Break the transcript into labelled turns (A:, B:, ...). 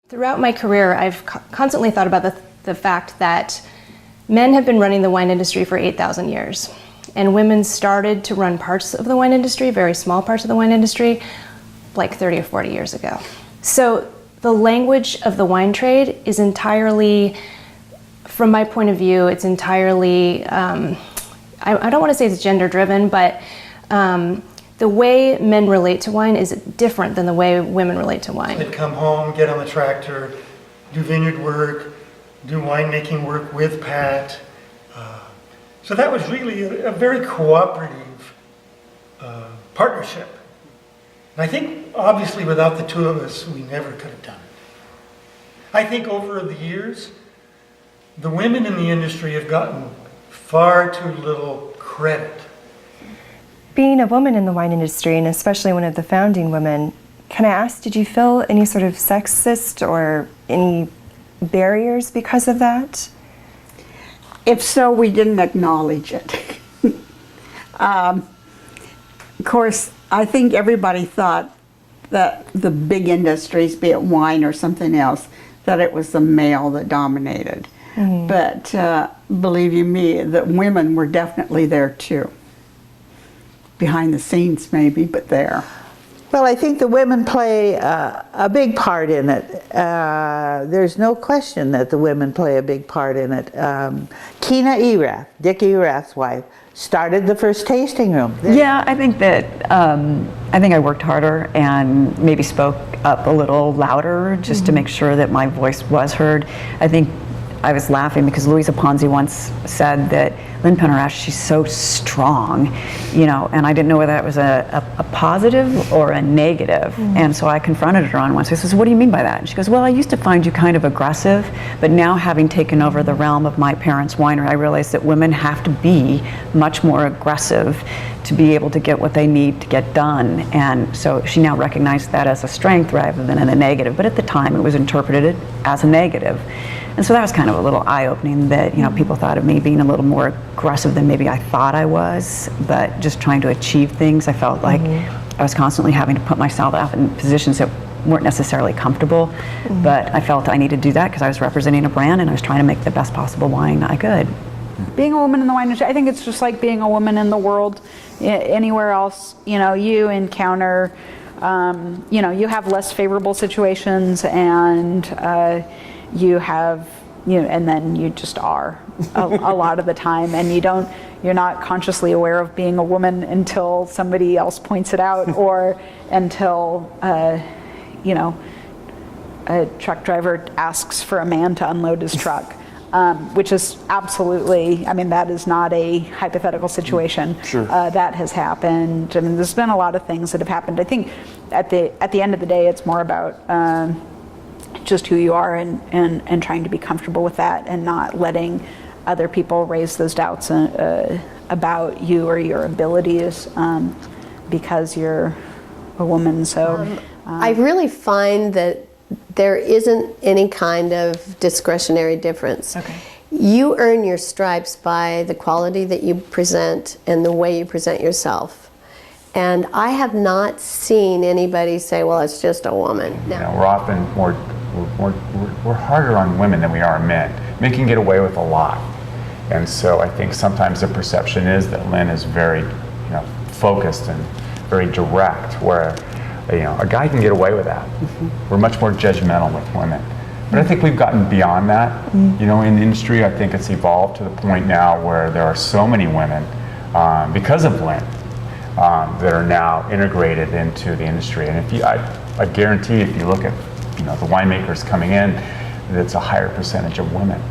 A: Throughout my career, I've constantly thought about the fact that men have been running the wine industry for 8,000 years, and women started to run parts of the wine industry, very small parts of the wine industry, like 30 or 40 years ago. So the language of the wine trade is entirely, from my point of view, it's entirely, I don't want to say it's gender driven, but the way men relate to wine is different than the way women relate to wine.
B: They'd come home, get on the tractor, do vineyard work, do winemaking work with Pat. So that was really a very cooperative partnership. And I think, obviously, without the two of us, we never could have done it. I think over the years, the women in the industry have gotten far too little credit.
C: Being a woman in the wine industry, and especially one of the founding women, can I ask, did you feel any sort of sexist or any barriers because of that?
D: If so, we didn't acknowledge it. Of course, I think everybody thought that the big industries, be it wine or something else, that it was the male that dominated. Mm-hmm. But believe you me, that women were definitely there too. Behind the scenes maybe, but there.
E: Well, I think the women play a big part in it. There's no question that the women play a big part in it. Kina Erath, Dick Erath's wife, started the first tasting room.
F: Yeah, I think that I worked harder and maybe spoke up a little louder just to make sure that my voice was heard. I think I was laughing because Louisa Ponzi once said that Lynn Penner-Ash, she's so strong, and I didn't know whether that was a positive or a negative. And so I confronted her on one. So I says, what do you mean by that? And she goes, well, I used to find you kind of aggressive, but now having taken over the realm of my parents' winery, I realized that women have to be much more aggressive to be able to get what they need to get done. And so she now recognized that as a strength rather than a negative. But at the time, it was interpreted as a negative. And so that was kind of a little eye-opening that, people thought of me being a little more aggressive than maybe I thought I was, but just trying to achieve things. I felt like I was constantly having to put myself out in positions that weren't necessarily comfortable, but I felt I needed to do that because I was representing a brand and I was trying to make the best possible wine I could.
G: Being a woman in the wine industry, I think it's just like being a woman in the world. Anywhere else, you encounter, you have less favorable situations, and you have, and then you just are a lot of the time, and you're not consciously aware of being a woman until somebody else points it out, or until, a truck driver asks for a man to unload his truck. Which is absolutely, that is not a hypothetical situation.
H: Sure.
G: That has happened. There's been a lot of things that have happened. I think at the end of the day, it's more about just who you are and trying to be comfortable with that and not letting other people raise those doubts about you or your abilities because you're a woman. So
I: I really find that there isn't any kind of discretionary difference.
C: Okay.
I: You earn your stripes by the quality that you present and the way you present yourself. And I have not seen anybody say, well, it's just a woman. No.
H: We're often we're harder on women than we are men. Men can get away with a lot. And so I think sometimes the perception is that Lynn is very focused and very direct, where a guy can get away with that. We're much more judgmental with women. But I think we've gotten beyond that. In the industry, I think it's evolved to the point now where there are so many women, because of Lynn, that are now integrated into the industry. And I guarantee if you look at the winemakers coming in, it's a higher percentage of women.